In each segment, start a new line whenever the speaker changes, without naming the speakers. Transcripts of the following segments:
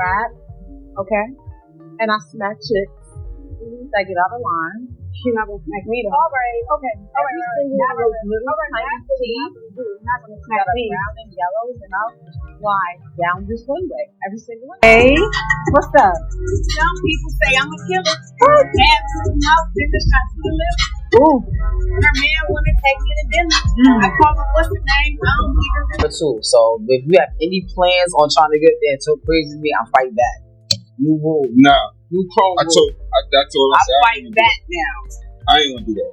Right? Okay? And I smack chicks that get out of line.
She not gonna smack me though.
Alright, okay. Every single one of those little tiny teeth
Not gonna smack
that are
me.
brown and yellows, and I'll fly down this runway. Every single one.
Hey, what's up?
Some people say I'm a killer. Absolutely no, niggas trying to live.
Ooh.
Her man wanna take me to dinner. I call him what's the name? I don't even
Number two, so if you have any plans on trying to get there and talk crazy to me, I'll fight back. New rule.
Nah.
New code
I told him, I said, I
fight
ain't
back now.
I ain't gonna do that.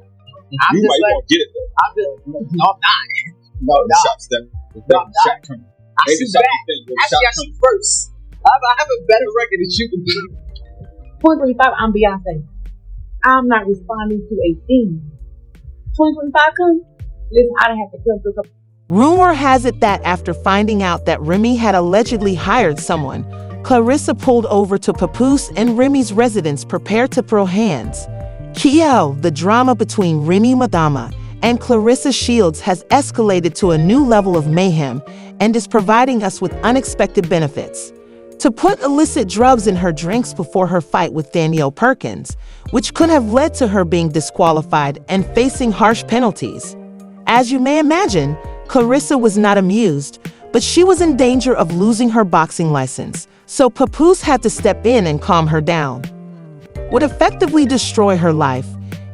I'm
You
just
might
like,
want to get it though.
I'm just, no, I'm not. No,
The
no.
shot step. The
No, I'm
shot coming.
I
They
shoot
just shot
back.
the thing. The
Actually, I
shot
shoot
coming.
first. I have a better record than shooting people.
2025, I'm Beyonce. I'm not responding to a thing. 2025 comes. Listen, I done have to come through a couple.
Rumor has it that after finding out that Remy had allegedly hired someone, Claressa pulled over to Papoose and Remy's residence prepared to throw hands. Kiel, the drama between Remy Ma and Claressa Shields has escalated to a new level of mayhem and is providing us with unexpected benefits. To put illicit drugs in her drinks before her fight with Danielle Perkins, which could have led to her being disqualified and facing harsh penalties. As you may imagine, Claressa was not amused, but she was in danger of losing her boxing license, so Papoose had to step in and calm her down. Would effectively destroy her life,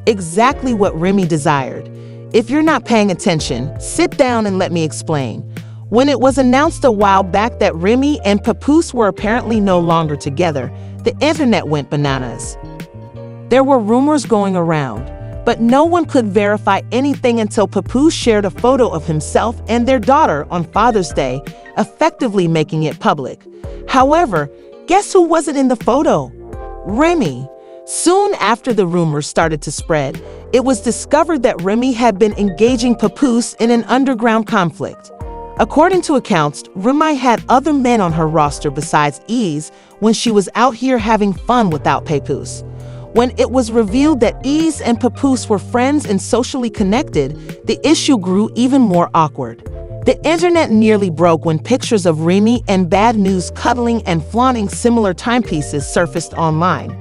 exactly what Remy desired. If you're not paying attention, sit down and let me explain. When it was announced a while back that Remy and Papoose were apparently no longer together, the internet went bananas. There were rumors going around, but no one could verify anything until Papoose shared a photo of himself and their daughter on Father's Day, effectively making it public. However, guess who wasn't in the photo? Remy. Soon after the rumors started to spread, it was discovered that Remy had been engaging Papoose in an underground conflict. According to accounts, Remy had other men on her roster besides Ease when she was out here having fun without Papoose. When it was revealed that Ease and Papoose were friends and socially connected, the issue grew even more awkward. The internet nearly broke when pictures of Remy and Bad News cuddling and flaunting similar timepieces surfaced online.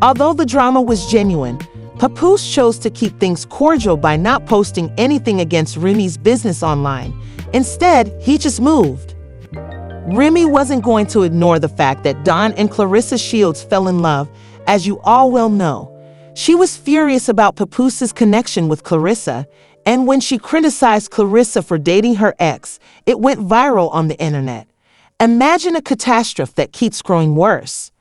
Although the drama was genuine, Papoose chose to keep things cordial by not posting anything against Remy's business online. Instead, he just moved. Remy wasn't going to ignore the fact that Don and Claressa Shields fell in love, as you all well know. She was furious about Papoose's connection with Claressa, and when she criticized Claressa for dating her ex, it went viral on the internet. Imagine a catastrophe that keeps growing worse.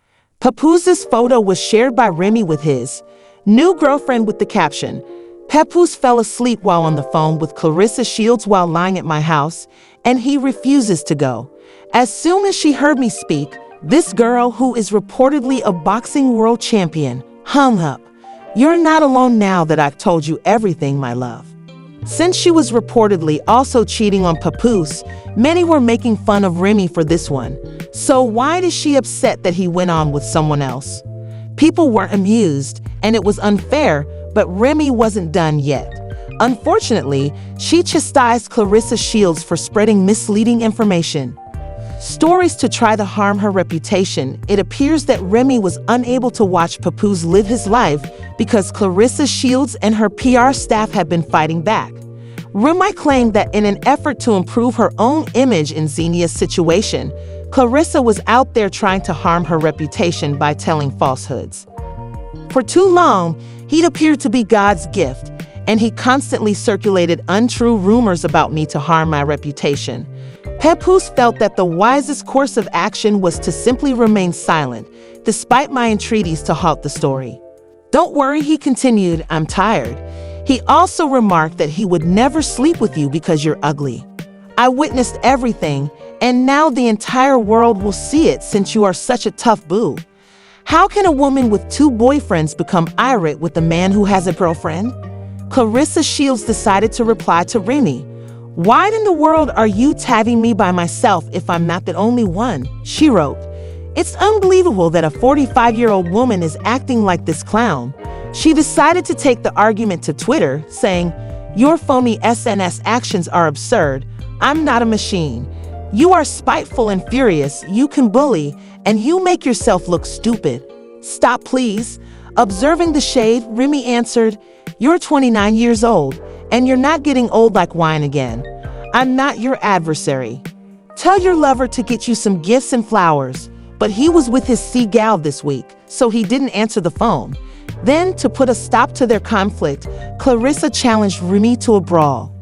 Papoose's photo was shared by Remy with his new girlfriend with the caption, "Papoose fell asleep while on the phone with Claressa Shields while lying at my house, and he refuses to go. As soon as she heard me speak, this girl, who is reportedly a boxing world champion, hung up. You're not alone now that I've told you everything, my love." Since she was reportedly also cheating on Papoose, many were making fun of Remy for this one. So why is she upset that he went on with someone else? People weren't amused, and it was unfair, but Remy wasn't done yet. Unfortunately, she chastised Claressa Shields for spreading misleading information. Stories to try to harm her reputation. It appears that Remy was unable to watch Papoose live his life because Claressa Shields and her PR staff had been fighting back. Remy claimed that in an effort to improve her own image in Xenia's situation, Claressa was out there trying to harm her reputation by telling falsehoods. For too long, he'd appeared to be God's gift, and he constantly circulated untrue rumors about me to harm my reputation. Papoose felt that the wisest course of action was to simply remain silent, despite my entreaties to halt the story. "Don't worry," he continued, "I'm tired." He also remarked that he would never sleep with you because you're ugly. "I witnessed everything, and now the entire world will see it since you are such a tough boo." How can a woman with 2 boyfriends become irate with a man who has a girlfriend? Claressa Shields decided to reply to Remy. "Why in the world are you tagging me by myself if I'm not the only one?" she wrote. "It's unbelievable that a 45-year-old woman is acting like this clown." She decided to take the argument to Twitter, saying, "Your phony SNS actions are absurd. I'm not a machine. You are spiteful and furious, you can bully, and you make yourself look stupid. Stop, please. Observing the shade, Remy answered, "You're 29 years old, and you're not getting old like wine again. I'm not your adversary. Tell your lover to get you some gifts and flowers." But he was with his seagal this week, so he didn't answer the phone. Then, to put a stop to their conflict, Claressa challenged Remy to a brawl.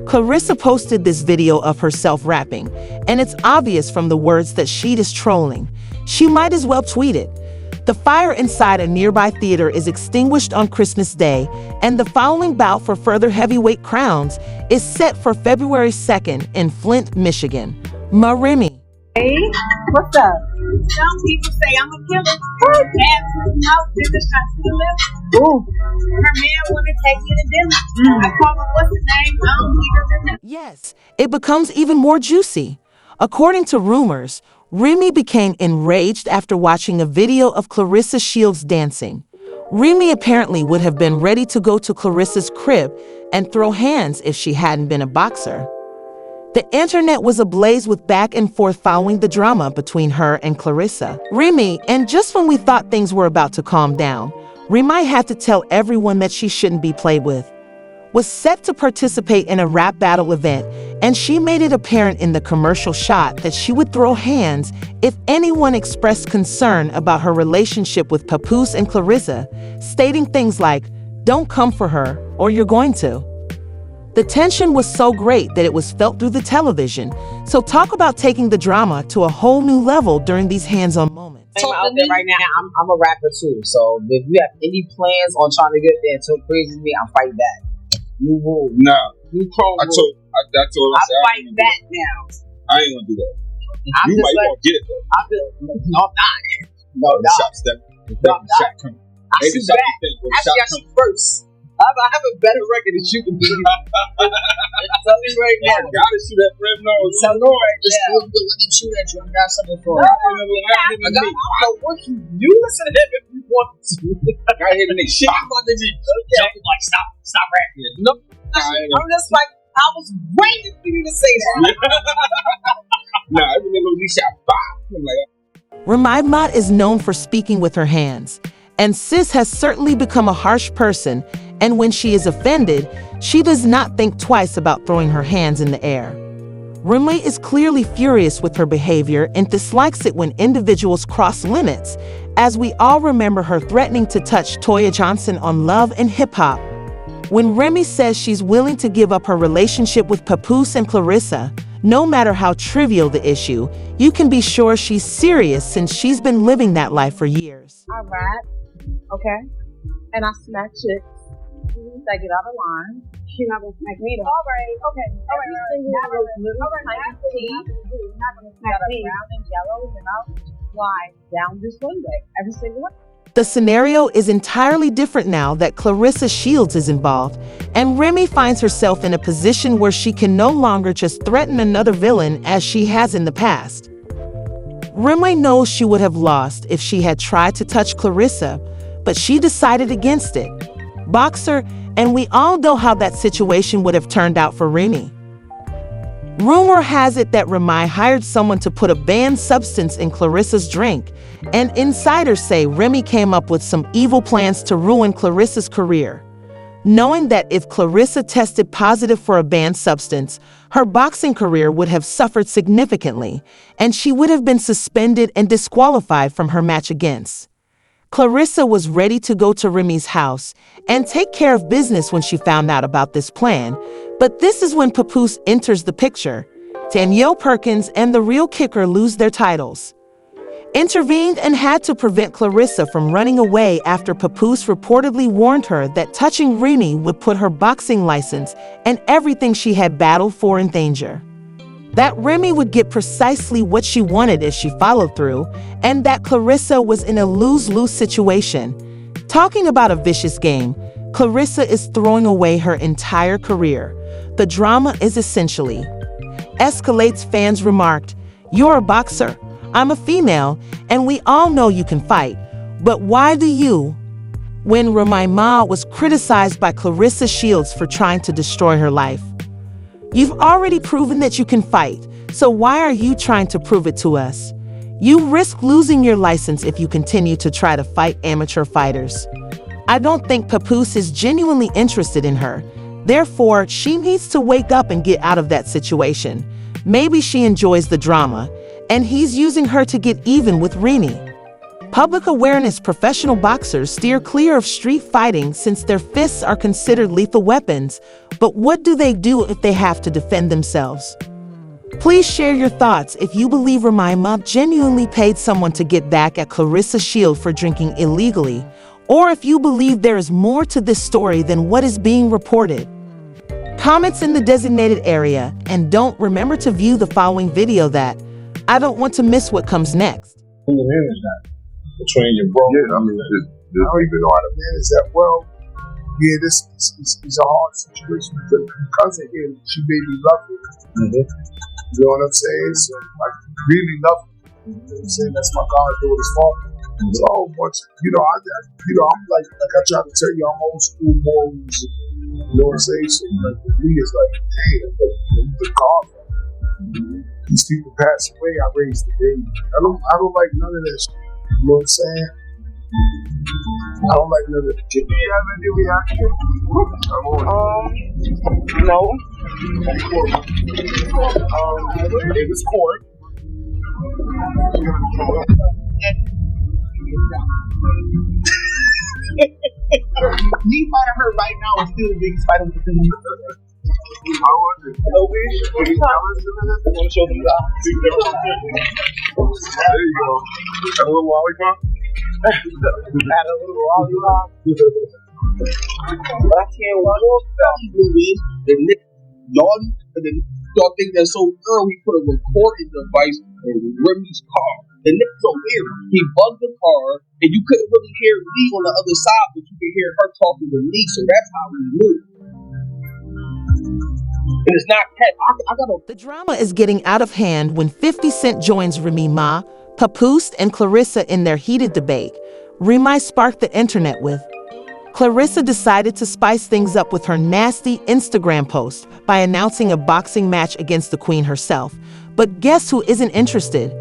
Claressa posted this video of herself rapping, and it's obvious from the words that she is trolling. She might as well tweet it. The fire inside a nearby theater is extinguished on Christmas Day, and the following bout for further heavyweight crowns is set for February 2nd in Flint, Michigan. Ma Remy.
Hey, what's up?
Some people say I'm a killer. Absolutely no, this is not killer.
Ooh.
Her man wanna take me to dinner. I call her what's the name? I don't even remember.
Yes, it becomes even more juicy. According to rumors, Remy became enraged after watching a video of Claressa Shields dancing. Remy apparently would have been ready to go to Claressa's crib and throw hands if she hadn't been a boxer. The internet was ablaze with back and forth following the drama between her and Claressa. Remy, and just when we thought things were about to calm down, Remy had to tell everyone that she shouldn't be played with. Was set to participate in a rap battle event, and she made it apparent in the commercial shot that she would throw hands if anyone expressed concern about her relationship with Papoose and Claressa, stating things like, "Don't come for her, or you're going to." The tension was so great that it was felt through the television, so talk about taking the drama to a whole new level during these hands-on moments.
I'm out there right now. I'm a rapper too, so if you have any plans on trying to get there and talk crazy to me, I'll fight back. You will.
Nah.
You call.
I told
I'm fighting back now.
I ain't gonna do that.
I'm
You
just
might
like,
gonna get it though.
I feel, no, I'm not. No,
The
no.
shot step. The
No,
shot coming.
I
Hey, the
shoot
shot
back.
thing, the
Actually, I
shot
shoot first.
I have a better record than you can be. I'm telling you right
coming.
now.
I gotta shoot that rim nose.
Tell me right
Just
now.
feel good when you shoot at you. I got something for
No,
it.
I got what you listen to him if you want to.
Got hit in the shit.
I'm about to be
Jumping like, stop rapping.
No,
I ain't
I'm just like, I was waiting for you to say that.
Nah, every nigga we shot five. I'm like,
Remy Ma is known for speaking with her hands, and Sis has certainly become a harsh person, and when she is offended, she does not think twice about throwing her hands in the air. Remy is clearly furious with her behavior and dislikes it when individuals cross limits, as we all remember her threatening to touch Toya Johnson on Love and Hip Hop. When Remy says she's willing to give up her relationship with Papoose and Claressa, no matter how trivial the issue, you can be sure she's serious since she's been living that life for years.
I rap, okay? And I smack chicks. I get out of line.
She's not gonna smack me though.
Alright, okay. Alright,
Not gonna smack me.
brown and yellow, and I'll fly down this runway. Every single one.
The scenario is entirely different now that Claressa Shields is involved, and Remy finds herself in a position where she can no longer just threaten another villain as she has in the past. Remy knows she would have lost if she had tried to touch Claressa, but she decided against it. Boxer, and we all know how that situation would have turned out for Remy. Rumor has it that Remy hired someone to put a banned substance in Claressa's drink, and insiders say Remy came up with some evil plans to ruin Claressa's career. Knowing that if Claressa tested positive for a banned substance, her boxing career would have suffered significantly, and she would have been suspended and disqualified from her match against. Claressa was ready to go to Remy's house and take care of business when she found out about this plan, but this is when Papoose enters the picture. Danielle Perkins and the Real Kicker lose their titles. Intervened and had to prevent Claressa from running away after Papoose reportedly warned her that touching Remy would put her boxing license and everything she had battled for in danger. That Remy would get precisely what she wanted if she followed through, and that Claressa was in a lose-lose situation. Talking about a vicious game, Claressa is throwing away her entire career. The drama is essentially escalates. Fans remarked, "You're a boxer, I'm a female, and we all know you can fight, but why do you?" When Remy Ma was criticized by Claressa Shields for trying to destroy her life. "You've already proven that you can fight, so why are you trying to prove it to us? You risk losing your license if you continue to try to fight amateur fighters. I don't think Papoose is genuinely interested in her. Therefore, she needs to wake up and get out of that situation. Maybe she enjoys the drama, and he's using her to get even with Remy. Public awareness: professional boxers steer clear of street fighting since their fists are considered lethal weapons. But what do they do if they have to defend themselves? Please share your thoughts if you believe Remy Ma genuinely paid someone to get back at Claressa Shields for drinking illegally, or if you believe there is more to this story than what is being reported. Comments in the designated area, and don't remember to view the following video that I don't want to miss what comes next.
Between your bro.
Yeah, I mean, I don't even know how to manage that well. Yeah, this is a hard situation because my cousin here, she made me love it. You know what I'm saying? So I really love it. You know what I'm saying? That's my goddaughter's fault. So, but I'm like I try to tell you, I'm old school morals. You know what I'm saying? So like for me, it's like, damn, the car. These people pass away. I raised the baby. I don't like none of that shit. You know what I'm saying? I don't like none of that. Do you have any reaction?
No.
It was court.
Me fighting her right now is still the biggest fight of the season.
How was it?
No wish.
Can you tell us a minute?
I want to show them that.
There you go. Got a little lollipop?
Had a little lollipop. But I can't walk off that.
The nigga, y'all think that's so thorough. He put a recording device in Remy's car. The nigga's so weird. He bugged the car, and you couldn't really hear Lee on the other side, but you could hear her talking to Lee, so that's how we knew. And it's not cat. I got a.
The drama is getting out of hand when 50 Cent joins Remy Ma, Papoose, and Claressa in their heated debate. Remy sparked the internet with Claressa decided to spice things up with her nasty Instagram post by announcing a boxing match against the Queen herself. But guess who isn't interested?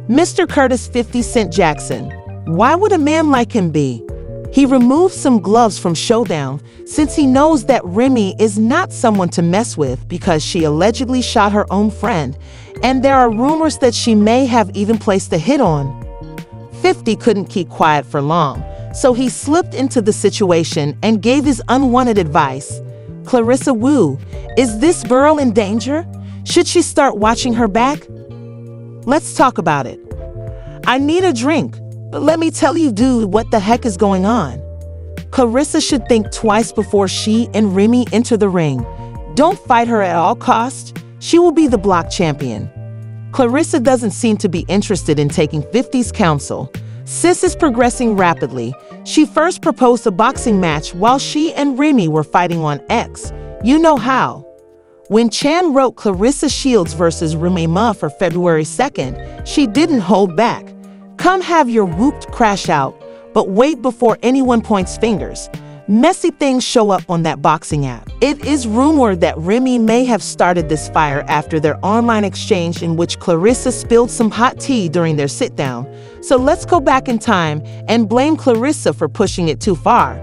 Mr. Curtis 50 Cent Jackson. Why would a man like him be? He removed some gloves from Showdown since he knows that Remy is not someone to mess with because she allegedly shot her own friend, and there are rumors that she may have even placed a hit on. 50 couldn't keep quiet for long, so he slipped into the situation and gave his unwanted advice. Claressa Wu, is this girl in danger? Should she start watching her back? Let's talk about it. I need a drink, but let me tell you, dude, what the heck is going on? Claressa should think twice before she and Remy enter the ring. Don't fight her at all costs. She will be the block champion. Claressa doesn't seem to be interested in taking 50's counsel. Sis is progressing rapidly. She first proposed a boxing match while she and Remy were fighting on X. You know how. When Chan wrote Claressa Shields versus Remy Ma for February 2nd, she didn't hold back. Come have your whooped crash out, but wait before anyone points fingers. Messy things show up on that boxing app. It is rumored that Remy may have started this fire after their online exchange in which Claressa spilled some hot tea during their sit-down. So let's go back in time and blame Claressa for pushing it too far.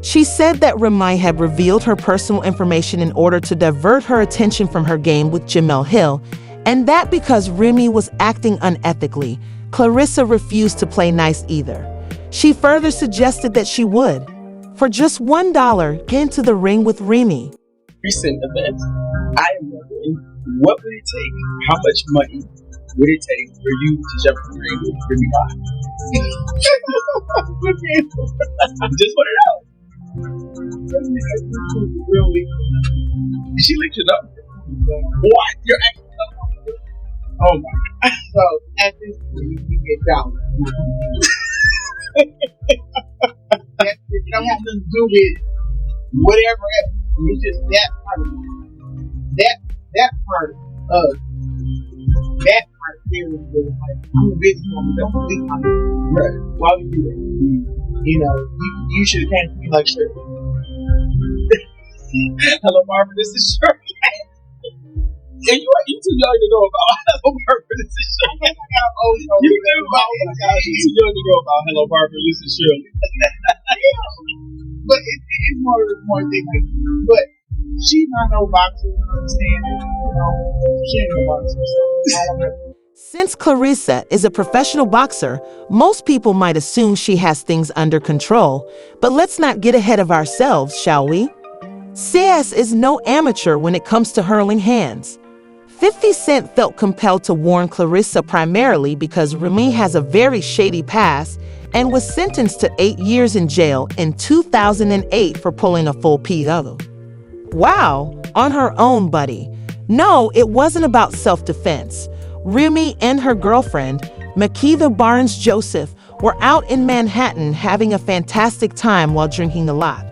She said that Remy had revealed her personal information in order to divert her attention from her game with Jamel Hill, and that because Remy was acting unethically, Claressa refused to play nice either. She further suggested that she would, for just $1, get into the ring with Remy.
Recent events. I am wondering, what would it take? How much money would it take for you to jump in the ring with Remy Ma? Just put it out. Really? She licked it up. What? You're actually up. Oh my God.
So at this point, you get down. It don't have nothing to do with whatever else. It's just that part of that part of that part there is really like, I'm a businesswoman, don't believe my right. Why would you do that? You know, you should have came to me like Shirley.
Hello, Marvin, this is Shirley.
And you too young to know about Hello Purpose and Shirley. You too young to know about Hello Purpose and Shirley.
But it's more of the point thing. But she's not no boxer, you understand? She ain't no boxer. So
Since Claressa is a professional boxer, most people might assume she has things under control. But let's not get ahead of ourselves, shall we? CS is no amateur when it comes to hurling hands. 50 Cent felt compelled to warn Claressa primarily because Remy has a very shady past and was sentenced to 8 years in jail in 2008 for pulling a full pedo. Wow, on her own, buddy. No, it wasn't about self-defense. Remy and her girlfriend, Makeda Barnes Joseph, were out in Manhattan having a fantastic time while drinking a lot.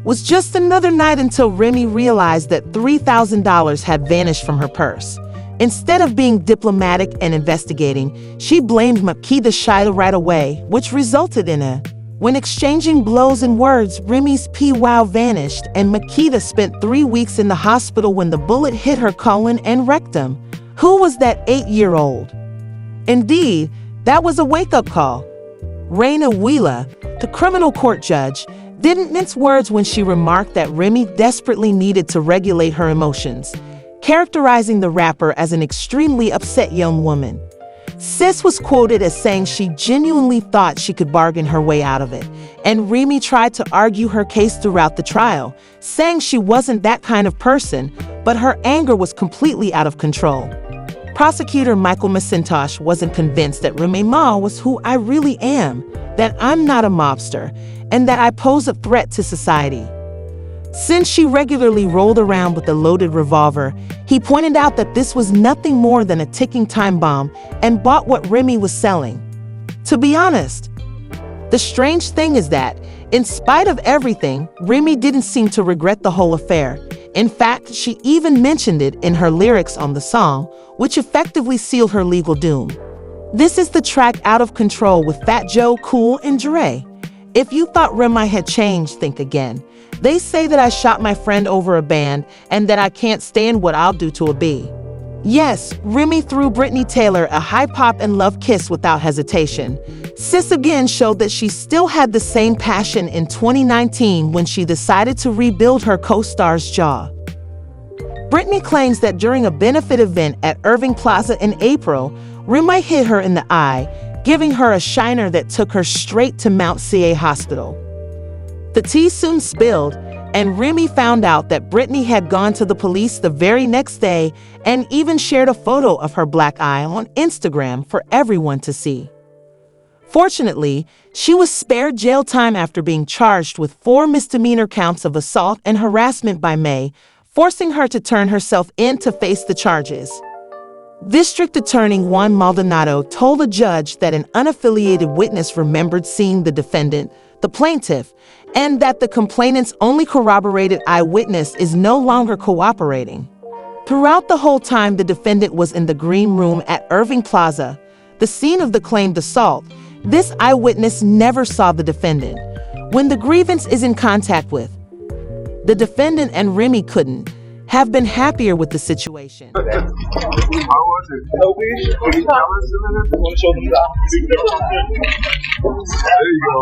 Was just another night until Remy realized that $3,000 had vanished from her purse. Instead of being diplomatic and investigating, she blamed Makeda Shields right away, which resulted in a... When exchanging blows and words, Remy's P-Wow vanished, and Makeda spent 3 weeks in the hospital when the bullet hit her colon and rectum. Who was that 8-year-old? Indeed, that was a wake-up call. Raina Wheeler, the criminal court judge, didn't mince words when she remarked that Remy desperately needed to regulate her emotions, characterizing the rapper as an extremely upset young woman. Sis was quoted as saying she genuinely thought she could bargain her way out of it, and Remy tried to argue her case throughout the trial, saying she wasn't that kind of person, but her anger was completely out of control. Prosecutor Michael McIntosh wasn't convinced that Remy Ma was who I really am, that I'm not a mobster, and that I pose a threat to society. Since she regularly rolled around with a loaded revolver, he pointed out that this was nothing more than a ticking time bomb and bought what Remy was selling. To be honest, the strange thing is that, in spite of everything, Remy didn't seem to regret the whole affair. In fact, she even mentioned it in her lyrics on the song, which effectively sealed her legal doom. This is the track Out of Control with Fat Joe, Cool, and Dre. If you thought Remy had changed, think again. They say that I shot my friend over a band and that I can't stand what I'll do to a bee. Yes, Remy threw Brittany Taylor a high pop and love kiss without hesitation. Sis again showed that she still had the same passion in 2019 when she decided to rebuild her co-star's jaw. Brittany claims that during a benefit event at Irving Plaza in April, Remy hit her in the eye, giving her a shiner that took her straight to Mount CA Hospital. The tea soon spilled, and Remy found out that Brittany had gone to the police the very next day and even shared a photo of her black eye on Instagram for everyone to see. Fortunately, she was spared jail time after being charged with 4 misdemeanor counts of assault and harassment by May, forcing her to turn herself in to face the charges. District Attorney Juan Maldonado told a judge that an unaffiliated witness remembered seeing the defendant, the plaintiff, and that the complainant's only corroborated eyewitness is no longer cooperating. Throughout the whole time the defendant was in the green room at Irving Plaza, the scene of the claimed assault, this eyewitness never saw the defendant. When the grievance is in contact with, the defendant and Remy couldn't have been happier with the situation.
How was it? Can you tell us a minute?
You want to show them that?
There you go.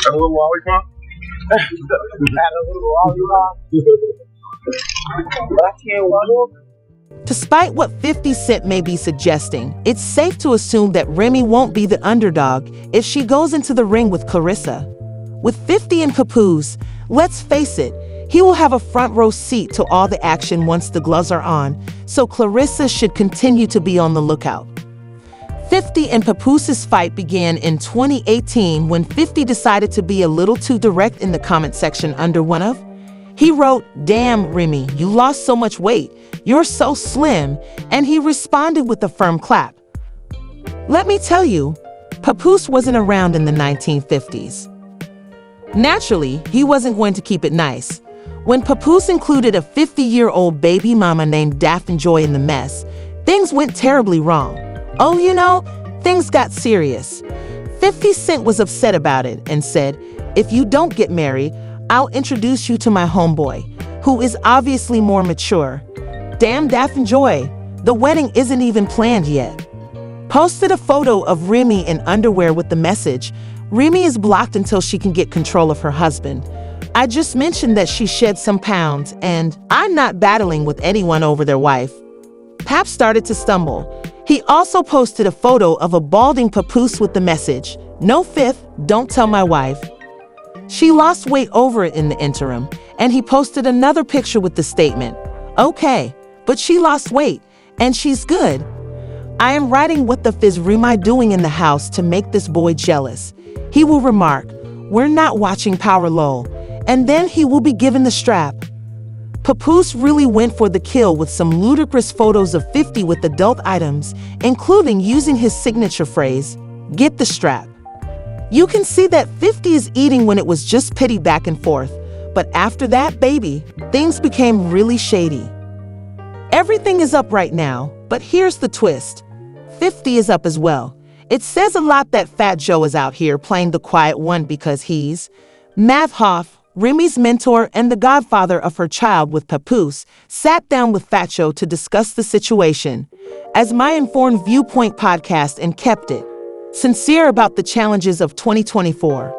Got a little lollipop?
had a little lollipop. But I can't walk.
Despite what 50 Cent may be suggesting, it's safe to assume that Remy won't be the underdog if she goes into the ring with Claressa. With 50 and Papoose, let's face it, he will have a front row seat to all the action once the gloves are on, so Claressa should continue to be on the lookout. 50 and Papoose's fight began in 2018 when 50 decided to be a little too direct in the comment section under one of. He wrote, "Damn, Remy, you lost so much weight. You're so slim," and he responded with a firm clap. Let me tell you, Papoose wasn't around in the 1950s. Naturally, he wasn't going to keep it nice. When Papoose included a 50-year-old baby mama named Daphne Joy in the mess, things went terribly wrong. Oh, you know, things got serious. 50 Cent was upset about it and said, "If you don't get married, I'll introduce you to my homeboy, who is obviously more mature." Damn Daff and Joy, the wedding isn't even planned yet. Posted a photo of Remy in underwear with the message, Remy is blocked until she can get control of her husband. I just mentioned that she shed some pounds, and I'm not battling with anyone over their wife. Pap started to stumble. He also posted a photo of a balding Papoose with the message, no fifth, don't tell my wife. She lost weight over it in the interim, and he posted another picture with the statement, okay, but she lost weight, and she's good. I am writing what the fizz Remy doing in the house to make this boy jealous. He will remark, we're not watching Power Low, and then he will be given the strap. Papoose really went for the kill with some ludicrous photos of 50 with adult items, including using his signature phrase, get the strap. You can see that 50 is eating when it was just pity back and forth, but after that, baby, things became really shady. Everything is up right now, but here's the twist. 50 is up as well. It says a lot that Fat Joe is out here playing the quiet one because he's Mav Hoff, Remy's mentor and the godfather of her child with Papoose, sat down with Fat Joe to discuss the situation. As My Informed Viewpoint podcast and kept it sincere about the challenges of 2024.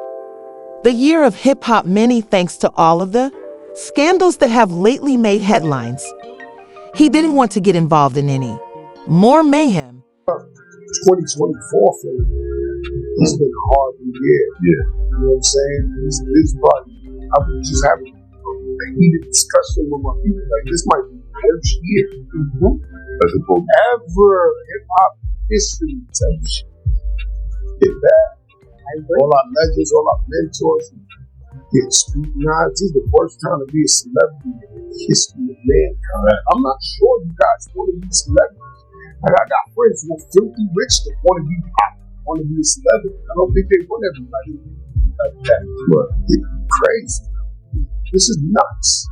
The year of hip-hop, many thanks to all of the scandals that have lately made headlines. He didn't want to get involved in any more mayhem.
2024 for me, it's been a hard year. Yeah. You know what I'm saying? This probably, I was just having a heated discussion with my people. Like, this might be the worst year ever hip hop history. Get bad. All our legends, all our mentors get scrutinized. This is the worst time to be a celebrity in the history of mankind. Right. I'm not sure you guys want to be celebrities. Like, I got friends who are filthy rich that want to be pop, want to be a celebrity. I don't think they want everybody like that. But it's crazy. This is nuts.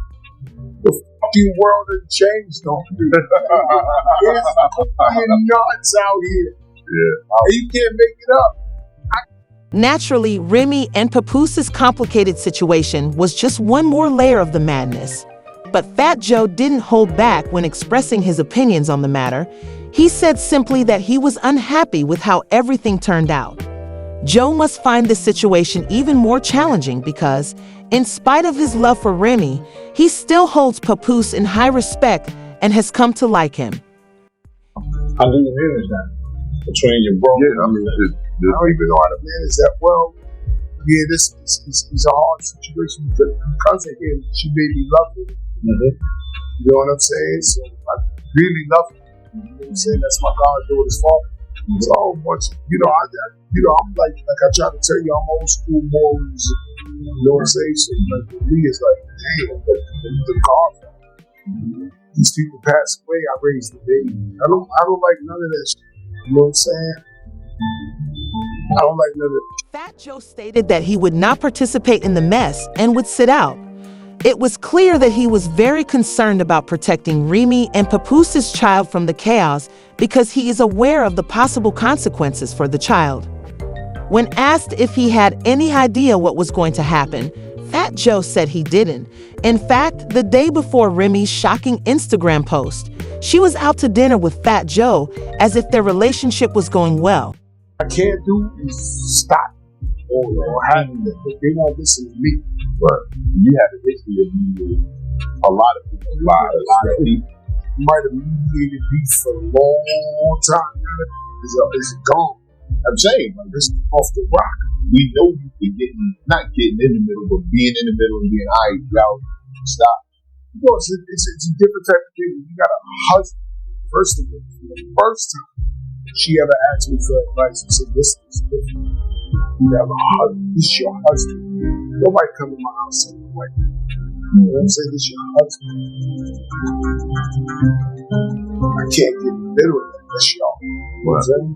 The fucking world has changed on me. It's fucking nuts out here. Yeah. And you can't make it up.
Naturally, Remy and Papoose's complicated situation was just one more layer of the madness. But Fat Joe didn't hold back when expressing his opinions on the matter. He said simply that he was unhappy with how everything turned out. Joe must find this situation even more challenging because, in spite of his love for Remy, he still holds Papoose in high respect and has come to like him.
How do you manage that? Between your bro?
Yeah, I mean, I don't even know how to manage that well. Yeah, this is a hard situation because of him. She made me love him. Mm-hmm. You know what I'm saying? So I really love him. You know what I'm saying? That's my goddaughter's father. Mm-hmm. So much, I'm like I try to tell you, I'm old school morals. You know what I'm saying? So like for me, it's like, damn, the godfather. Mm-hmm. These people pass away. I raised the baby. I don't like none of that shit. You know what I'm saying? I don't like none of it.
Fat Joe stated that he would not participate in the mess and would sit out. It was clear that he was very concerned about protecting Remy and Papoose's child from the chaos because he is aware of the possible consequences for the child. When asked if he had any idea what was going to happen, Fat Joe said he didn't. In fact, the day before Remy's shocking Instagram post, she was out to dinner with Fat Joe as if their relationship was going well.
I can't do is stop or having it, but they won't listen to me.
But you have a history of meeting a lot of people. A lot of people.
You might have mediated beef for a long time. It's gone.
I'm saying, like,
it's off the rock.
We know you can not getting in the middle, but being in the middle and being out, stop.
You know, it's a different type of thing. You got a husband. First of all, for the first time she ever asked me for advice and said, this is different. You have a husband. This is your husband. Nobody come to my house and like that. You know what I'm saying? This is your husband. I can't get in the middle of that. That's y'all. You know what I'm saying?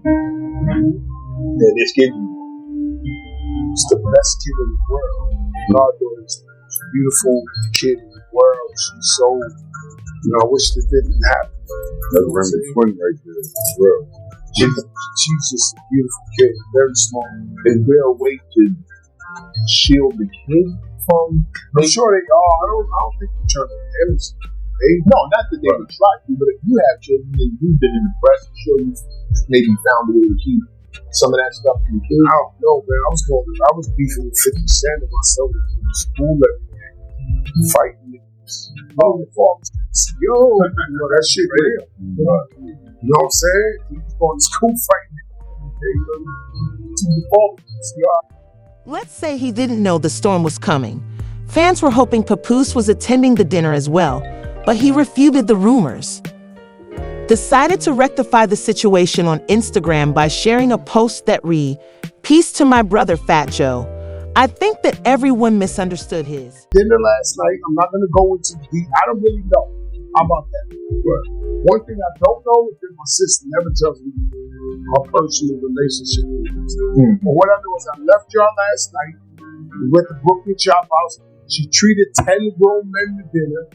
Yeah, this kid.
It's the best kid in the world. My daughter's the most beautiful kid in the world. She's so, I wish this didn't happen.
That's Remy twin right there as well.
She's just a beautiful kid, very small.
Is there a way to shield the kid from?
I'm sure they are. I don't think they're trying to damage them. No, not that they would try to, but if you have children and you've been in the press, I'm sure you maybe found a way to keep some of that stuff from the kids. I don't know, man. I was beefing with 50 Cent and myself in school every day, fighting niggas. Oh, yo, that shit real. You know what I'm saying? He was going to school fighting niggas.
Let's say he didn't know the storm was coming. Fans were hoping Papoose was attending the dinner as well, but he refuted the rumors. Decided to rectify the situation on Instagram by sharing a post that read, "Peace to my brother Fat Joe." I think that everyone misunderstood his.
Dinner last night, I'm not going to go into deep. I don't really know about that. But one thing I don't know is that my sister never tells me her personal relationship with me. But what I know is I left y'all last night. We went to Brooklyn Chop House. She treated 10 grown men to dinner.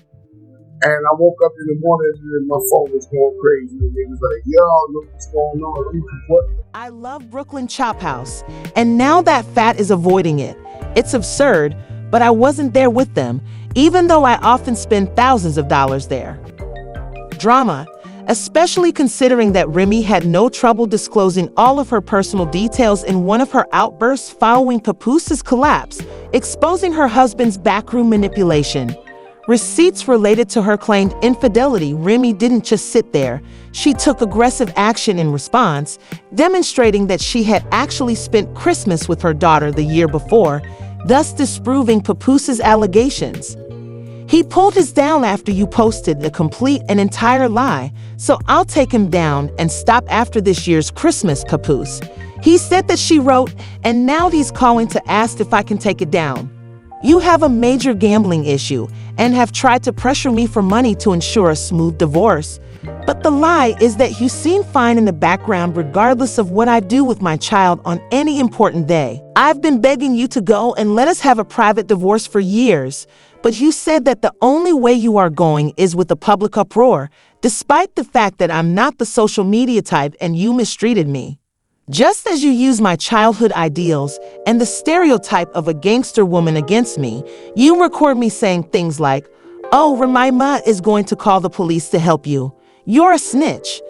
And I woke up in the morning and my phone was going crazy. And they was like, yo, look what's going on. What?
I love Brooklyn Chop House. And now that Fat is avoiding it. It's absurd, but I wasn't there with them, even though I often spend thousands of dollars there. Drama, especially considering that Remy had no trouble disclosing all of her personal details in one of her outbursts following Papoose's collapse, exposing her husband's backroom manipulation. Receipts related to her claimed infidelity. Remy didn't just sit there. She took aggressive action in response, demonstrating that she had actually spent Christmas with her daughter the year before, thus disproving Papoose's allegations. He pulled his down after you posted the complete and entire lie, so I'll take him down and stop after this year's Christmas, Papoose. He said that she wrote, and now he's calling to ask if I can take it down. You have a major gambling issue and have tried to pressure me for money to ensure a smooth divorce. But the lie is that you seem fine in the background regardless of what I do with my child on any important day. I've been begging you to go and let us have a private divorce for years, but you said that the only way you are going is with a public uproar, despite the fact that I'm not the social media type and you mistreated me. Just as you use my childhood ideals and the stereotype of a gangster woman against me, you record me saying things like, "Oh, Remy Ma is going to call the police to help you. You're a snitch."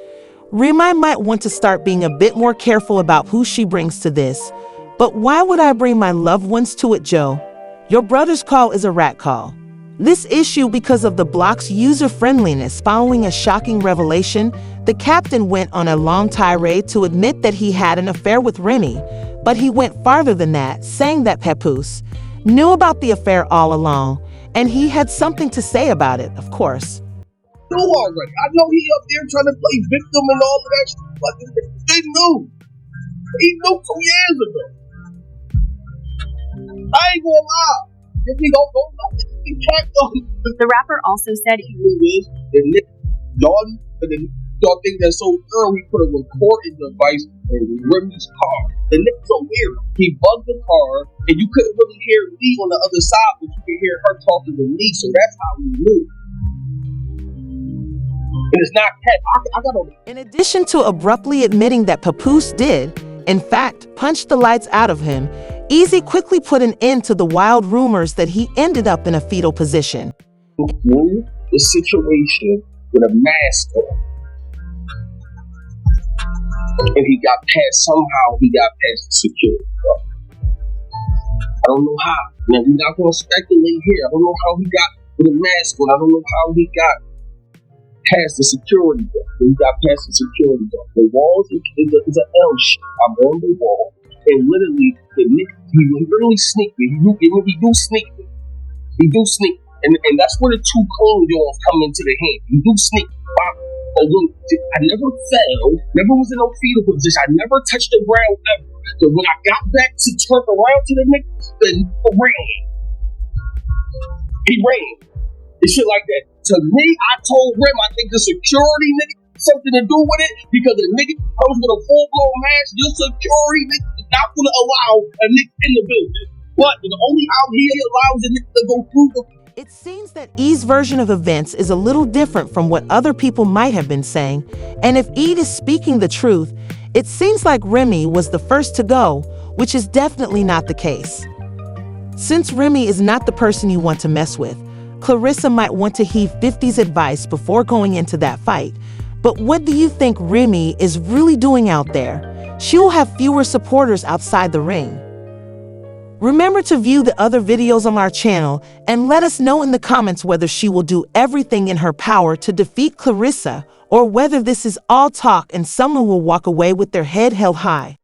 Remy might want to start being a bit more careful about who she brings to this. But why would I bring my loved ones to it, Joe? Your brother's call is a rat call. This issue because of the blog's user-friendliness following a shocking revelation, the captain went on a long tirade to admit that he had an affair with Remy, but he went farther than that, saying that Papoose knew about the affair all along, and he had something to say about it, of course.
Knew already. I know he up there trying to play victim and all of that shit, but they knew. He knew 2 years ago. I ain't gonna lie. If he don't go nothing, he can't go.
The rapper also said he
is the nigga y'all think that's so thorough, he put a recording device in Remy's car. The nigga's so weird. He bugged the car, and you couldn't really hear me on the other side, but you could hear her talking to me, so that's how we knew. And it's not cat. I got on.
In addition to abruptly admitting that Papoose did, in fact, punched the lights out of him, Easy quickly put an end to the wild rumors that he ended up in a fetal position.
The situation with a mask on. And he got past, somehow he got past the security guard. I don't know how. Now, we're not going to speculate here. I don't know how he got with a mask on. I don't know how he got past the security guard. He got past the security guard. The walls is an L shape. I'm on the wall. And literally, the nigga, he literally sneaked me. He do sneak me. He do sneak. And that's where the two clone jaws come into the hand. He do sneak. I never fell, never was in no fetal position. I never touched the ground ever. So when I got back to turn around to the nigga, the nigga ran. He ran. And shit like that. To me, I told Rem, I think the security nigga something to do with it, because the nigga comes with a full-blown mask. Your security nigga is not going to allow a nigga in the building. But the only out here allows a nigga to go through the.
It seems that E's version of events is a little different from what other people might have been saying, and if E is speaking the truth, it seems like Remy was the first to go, which is definitely not the case. Since Remy is not the person you want to mess with, Claressa might want to heed 50's advice before going into that fight. But what do you think Remy is really doing out there? She will have fewer supporters outside the ring. Remember to view the other videos on our channel and let us know in the comments whether she will do everything in her power to defeat Claressa or whether this is all talk and someone will walk away with their head held high.